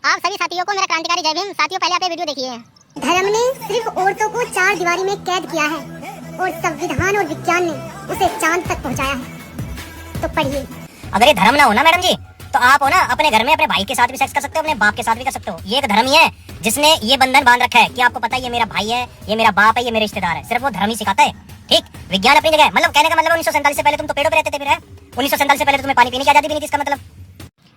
आप सभी साथियों को मेरा क्रांतिकारी जय भीम। साथियों, पहले आप ये वीडियो देखिए। धर्म ने सिर्फ औरतों को 4 दीवारी में कैद किया है और संविधान और विज्ञान ने उसे चांद तक पहुंचाया है। तो पढ़िए। अगर ये धर्म ना हो ना मैडम जी, तो आप हो ना अपने घर में अपने भाई के साथ भी सेक्स कर सकते हो, अपने बाप के साथ भी कर सकते हो। ये एक धर्म ही है जिसने ये बंधन बांध रखा है कि आपको पता है ये मेरा भाई है, ये मेरा बाप है, ये मेरे रिश्तेदार है। सिर्फ वो धर्म ही सिखाता है। ठीक, विज्ञान अपनी जगह, मतलब कहने का मतलब 1947 से पहले तुम तो पेड़ों पे रहते थे, फिर है 1947 से पहले तुम्हें पानी पीने की आजादी भी नहीं थी। इसका मतलब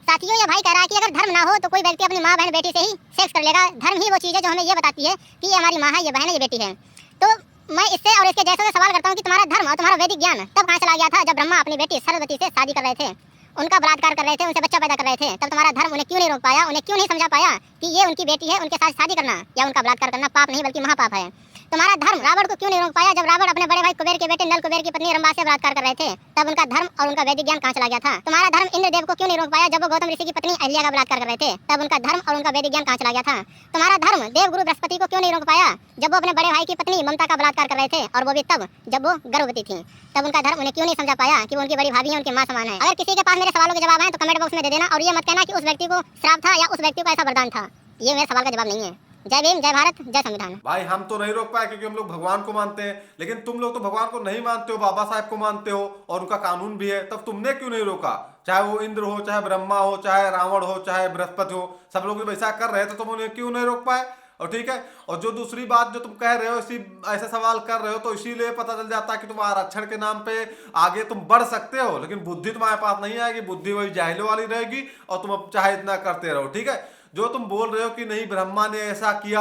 साथियों, ये भाई कह रहा है कि अगर धर्म ना हो तो कोई व्यक्ति अपनी माँ बहन बेटी से ही सेक्स कर लेगा। धर्म ही वो चीज है जो हमें ये बताती है कि ये हमारी माँ है, ये बहन है, ये बेटी है। तो मैं इससे और इसके जैसे से सवाल करता हूँ कि तुम्हारा धर्म और तुम्हारा वैदिक ज्ञान तब कहाँ चला गया था जब ब्रह्मा अपनी बेटी सरस्वती से शादी कर रहे थे, उनका बलात्कार कर रहे थे, उनसे बच्चा पैदा कर रहे थे। तब तुम्हारा धर्म उन्हें क्यों नहीं रोक पाया, उन्हें क्यों नहीं समझा पाया कि ये उनकी बेटी है, उनके साथ शादी करना या उनका बलात्कार करना पाप नहीं बल्कि महापाप है। तुम्हारा धर्म रावण को क्यों नहीं रोक पाया जब रावण अपने बड़े भाई कुबेर के बेटे नल कुबेर की पत्नी रंभा से बलात्कार कर रहे थे। तब उनका धर्म और उनका वैदिक ज्ञान कहाँ चला गया था। तुम्हारा धर्म इंद्रदेव को क्यों नहीं रोक पाया जब वो गौतम ऋषि की पत्नी अहिल्या का बलात्कार कर रहे थे। तब उनका धर्म और उनका वैदिक ज्ञान कहाँ चला गया था। तुम्हारा धर्म देवगुरु बृहस्पति को क्यों नहीं रोक पाया जब वो अपने बड़े भाई की पत्नी ममता का बलात्कार कर रहे थे, और वो भी तब जब वो गर्भवती थी। तब उनका धर्म उन्हें क्यों नहीं समझा पाया कि वो उनकी बड़ी भाभी है, उनकी माँ समान है। अगर किसी के पास मेरे सवालों के जवाब हैं तो कमेंट बॉक्स में दे देना, और ये मत कहना कि उस व्यक्ति को श्राप था या उस व्यक्ति को ऐसा वरदान था। ये मेरे सवाल का जवाब नहीं है। जय भीम, जय भारत, जय संविधान। भाई हम तो नहीं रोक पाए क्योंकि हम लोग भगवान को मानते हैं, लेकिन तुम लोग तो भगवान को नहीं मानते हो, बाबा साहब को मानते हो और उनका कानून भी है। तब तुमने क्यों नहीं रोका? चाहे वो इंद्र हो, चाहे ब्रह्मा हो, चाहे रावण हो, चाहे बृहस्पति हो, सब लोग वैसा कर रहे थे, तुम उन्हें क्यों नहीं रोक पाए? और ठीक है, और जो दूसरी बात जो तुम कह रहे हो, इसी ऐसे सवाल कर रहे हो तो इसीलिए पता चल जाता है कि तुम आरक्षण के नाम पे आगे तुम बढ़ सकते हो, लेकिन बुद्धि तुम्हारे पास नहीं आएगी। बुद्धि वही जाहिलों वाली रहेगी और तुम अब चाहे इतना करते रहो। ठीक है, जो तुम बोल रहे हो कि नहीं ब्रह्मा ने ऐसा किया,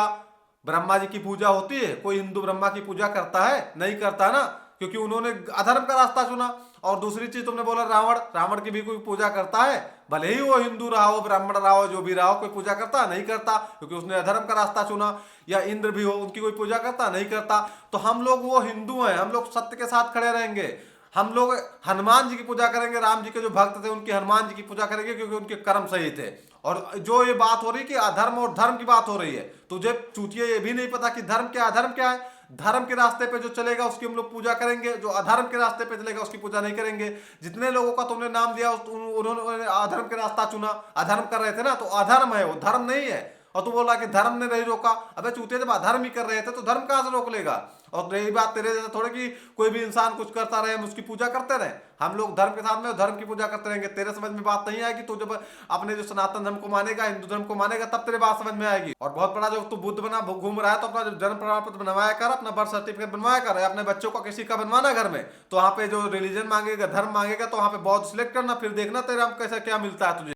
ब्रह्मा जी की पूजा होती है? कोई हिंदू ब्रह्मा की पूजा करता है? नहीं करता ना, क्योंकि उन्होंने अधर्म का रास्ता चुना। और दूसरी चीज तुमने बोला रावण, रावण की भी कोई पूजा करता है? भले ही वो हिंदू रहा हो, ब्राह्मण रहा हो, जो भी रहा हो, कोई पूजा करता नहीं करता, क्योंकि उसने अधर्म का रास्ता चुना। या इंद्र भी हो, उनकी कोई पूजा करता नहीं करता। तो हम लोग वो हिंदू हैं, हम लोग सत्य के साथ खड़े रहेंगे। हम लोग हनुमान जी की पूजा करेंगे, राम जी के जो भक्त थे उनकी हनुमान जी की पूजा करेंगे, क्योंकि उनके कर्म सही थे। और जो ये बात हो रही कि अधर्म और धर्म की बात हो रही है, तुझे चूतिया ये भी नहीं पता कि धर्म क्या अधर्म क्या है। धर्म के रास्ते पे जो चलेगा उसकी हम लोग पूजा करेंगे, जो अधर्म के रास्ते पे चलेगा उसकी पूजा नहीं करेंगे। जितने लोगों का तुमने नाम दिया उन्होंने अधर्म के रास्ता चुना, अधर्म कर रहे थे ना, तो अधर्म है वो, धर्म नहीं है। और तू बोला कि धर्म ने नहीं रोका। अबे चूते, जब अधर्म ही कर रहे थे तो धर्म कहां से रोक लेगा? और रही बात तेरे जैसे थोड़े कि कोई भी इंसान कुछ करता रहे हम उसकी पूजा करते रहे। हम लोग धर्म के साथ में धर्म की पूजा करते रहेंगे। तेरे समझ में बात नहीं आएगी। तू जब अपने जो सनातन धर्म को मानेगा, हिंदू धर्म को मानेगा, तब तेरे बात समझ में आएगी। और बहुत बड़ा जो तू बुद्ध बना घूम रहा है, तो अपना जो जन्म प्रमाण पत्र बनवाया कर, अपना बर्थ सर्टिफिकेट बनवाया कर। अपने बच्चों का किसी का बनवाना घर में, तो वहां पे जो रिलीजन मांगेगा, धर्म मांगेगा, तो वहां पे बौद्ध सिलेक्ट करना, फिर देखना तेरा कैसा क्या मिलता है तुझे।